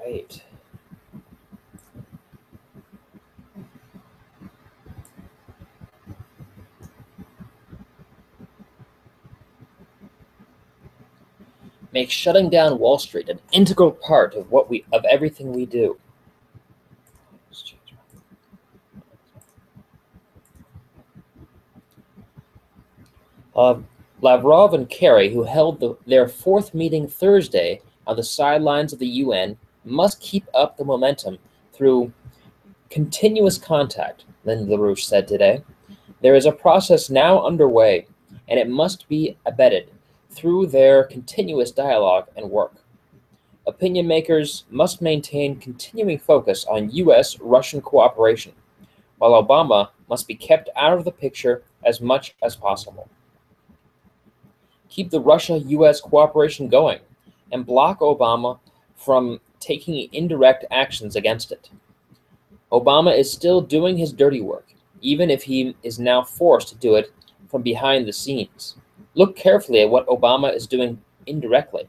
right. Make shutting down Wall Street an integral part of everything we do. Lavrov and Kerry, who held their fourth meeting Thursday on the sidelines of the UN, must keep up the momentum through continuous contact, Lynn LaRouche said today. There is a process now underway, and it must be abetted through their continuous dialogue and work. Opinion makers must maintain continuing focus on U.S.-Russian cooperation, while Obama must be kept out of the picture as much as possible. Keep the Russia-U.S. cooperation going and block Obama from taking indirect actions against it. Obama is still doing his dirty work, even if he is now forced to do it from behind the scenes. Look carefully at what Obama is doing indirectly.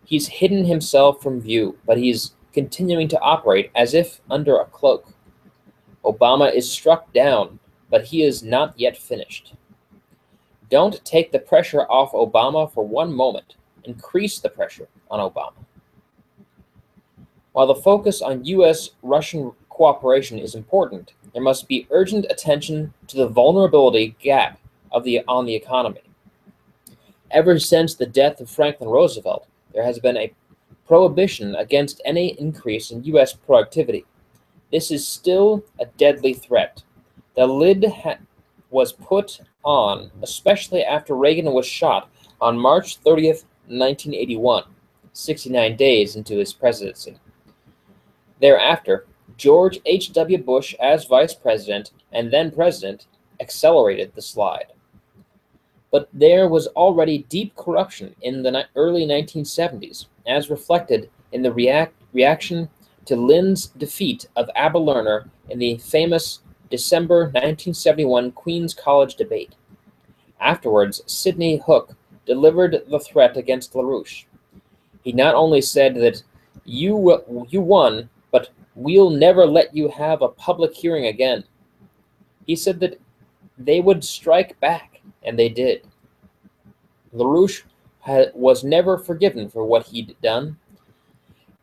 He's hidden himself from view, but he's continuing to operate as if under a cloak. Obama is struck down, but he is not yet finished. Don't take the pressure off Obama for one moment. Increase the pressure on Obama. While the focus on U.S.-Russian cooperation is important, there must be urgent attention to the vulnerability gap on the economy. Ever since the death of Franklin Roosevelt, there has been a prohibition against any increase in U.S. productivity. This is still a deadly threat. The lid was put on, especially after Reagan was shot on March 30th, 1981, 69 days into his presidency. Thereafter, George H.W. Bush, as vice president and then president, accelerated the slide. But there was already deep corruption in the early 1970s, as reflected in the reaction to Lynn's defeat of Abba Lerner in the famous December 1971 Queen's College debate. Afterwards, Sidney Hook delivered the threat against LaRouche. He not only said that you won, but we'll never let you have a public hearing again. He said that they would strike back, and they did. LaRouche was never forgiven for what he'd done.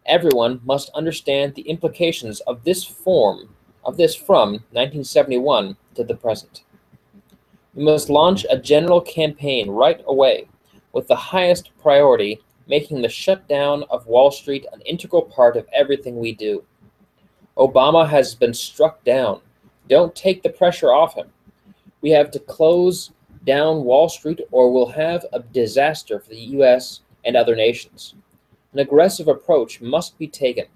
Everyone must understand the implications of this from 1971 to the present. We must launch a general campaign right away, with the highest priority making the shutdown of Wall Street an integral part of everything we do. Obama has been struck down. Don't take the pressure off him. We have to close down Wall Street or we'll have a disaster for the U.S. and other nations. An aggressive approach must be taken.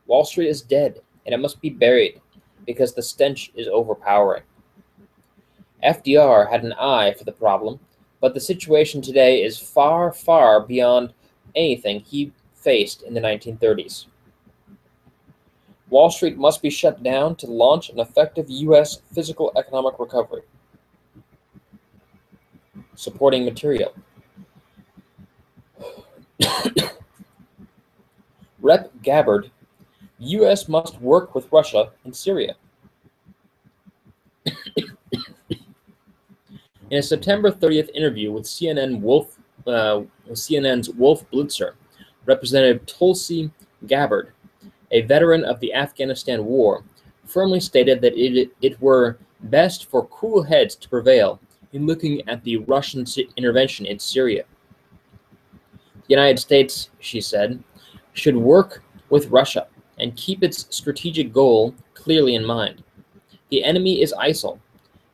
Wall Street is dead, and it must be buried, because the stench is overpowering. FDR had an eye for the problem, but the situation today is far, far beyond anything he faced in the 1930s. Wall Street must be shut down to launch an effective U.S. physical economic recovery. Supporting material. Rep. Gabbard, U.S. must work with Russia in Syria. In a September 30th interview with CNN's Wolf Blitzer, Representative Tulsi Gabbard, a veteran of the Afghanistan War, firmly stated that it were best for cool heads to prevail in looking at the Russian intervention in Syria. The United States, she said, should work with Russia and keep its strategic goal clearly in mind. The enemy is ISIL,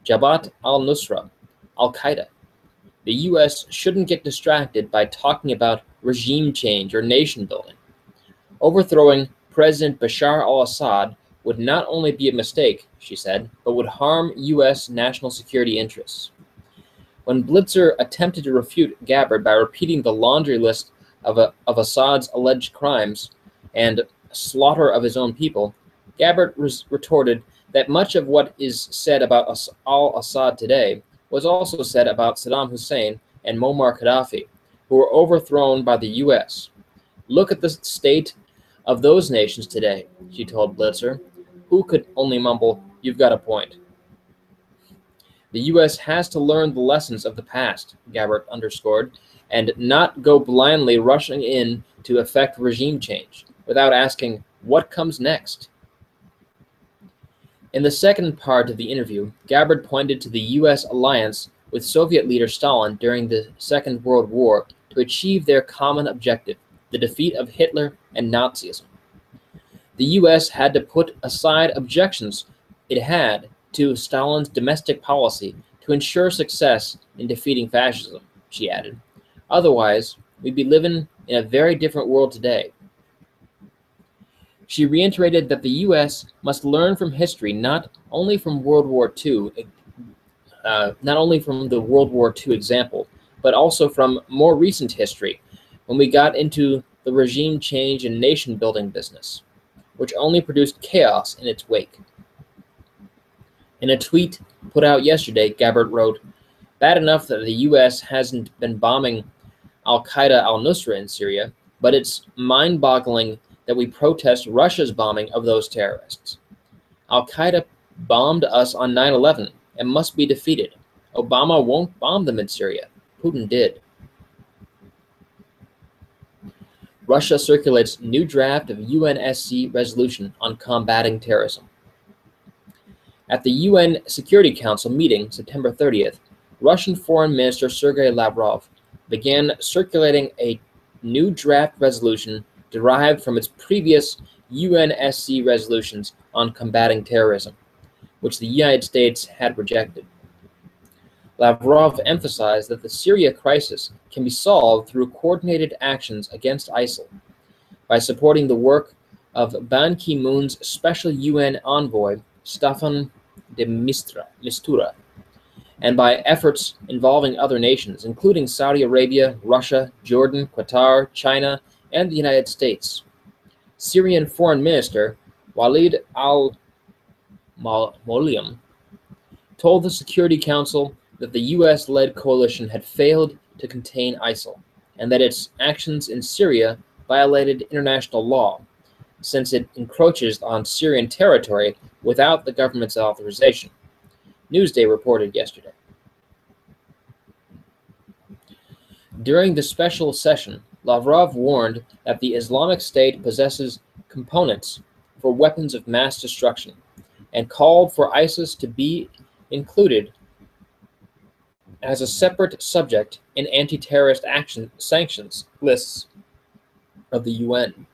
Jabhat al-Nusra, Al-Qaeda. The U.S. shouldn't get distracted by talking about regime change or nation building. Overthrowing President Bashar al-Assad would not only be a mistake, she said, but would harm U.S. national security interests. When Blitzer attempted to refute Gabbard by repeating the laundry list of Assad's alleged crimes and slaughter of his own people, Gabbard retorted that much of what is said about al-Assad today was also said about Saddam Hussein and Muammar Gaddafi, who were overthrown by the U.S. Look at the state of those nations today, she told Blitzer, who could only mumble, "You've got a point." The U.S. has to learn the lessons of the past, Gabbard underscored, and not go blindly rushing in to effect regime change without asking what comes next. In the second part of the interview, Gabbard pointed to the U.S. alliance with Soviet leader Stalin during the Second World War to achieve their common objective, the defeat of Hitler and Nazism. The U.S. had to put aside objections it had to Stalin's domestic policy to ensure success in defeating fascism, she added. Otherwise, we'd be living in a very different world today. She reiterated that the U.S. must learn from history not only from the World War II example, but also from more recent history, when we got into the regime change and nation-building business, which only produced chaos in its wake. In a tweet put out yesterday, Gabbard wrote, "Bad enough that the U.S. hasn't been bombing al-Qaeda al-Nusra in Syria, but it's mind-boggling that we protest Russia's bombing of those terrorists. Al-Qaeda bombed us on 9/11 and must be defeated. Obama won't bomb them in Syria. Putin did." Russia circulates new draft of UNSC resolution on combating terrorism. At the UN Security Council meeting September 30th, Russian Foreign Minister Sergei Lavrov began circulating a new draft resolution derived from its previous UNSC resolutions on combating terrorism, which the United States had rejected. Lavrov emphasized that the Syria crisis can be solved through coordinated actions against ISIL by supporting the work of Ban Ki-moon's special UN envoy, Staffan de Mistura, and by efforts involving other nations, including Saudi Arabia, Russia, Jordan, Qatar, China, and the United States. Syrian Foreign Minister Walid al-Moualem told the Security Council that the U.S.-led coalition had failed to contain ISIL, and that its actions in Syria violated international law, since it encroaches on Syrian territory without the government's authorization, Newsday reported yesterday. During the special session, Lavrov warned that the Islamic State possesses components for weapons of mass destruction and called for ISIS to be included as a separate subject in anti-terrorist action sanctions lists of the UN.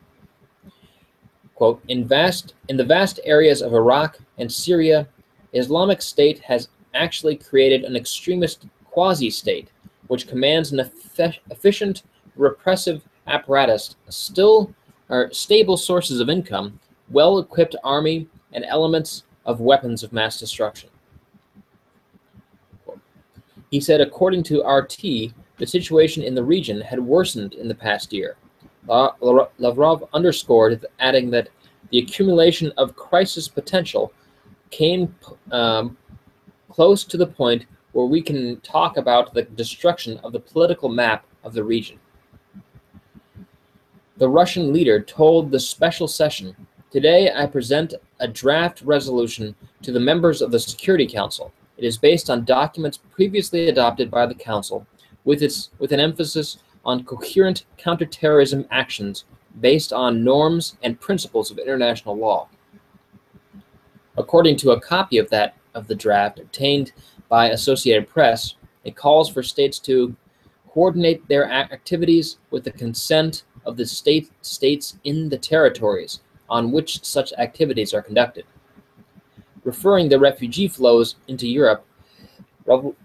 Quote, in the vast areas of Iraq and Syria, Islamic State has actually created an extremist quasi-state which commands an efficient repressive apparatus, stable sources of income, well-equipped army, and elements of weapons of mass destruction. He said, according to RT, the situation in the region had worsened in the past year. Lavrov underscored, adding that the accumulation of crisis potential came close to the point where we can talk about the destruction of the political map of the region. The Russian leader told the special session, "Today I present a draft resolution to the members of the Security Council. It is based on documents previously adopted by the Council, with an emphasis on coherent counterterrorism actions based on norms and principles of international law." According to a copy of the draft obtained by Associated Press, it calls for states to coordinate their activities with the consent of the states in the territories on which such activities are conducted. Referring the refugee flows into Europe,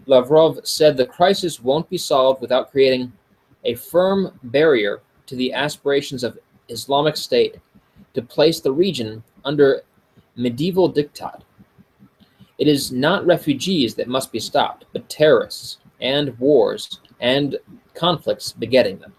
Lavrov said the crisis won't be solved without creating a firm barrier to the aspirations of Islamic State to place the region under medieval diktat. It is not refugees that must be stopped, but terrorists and wars and conflicts begetting them.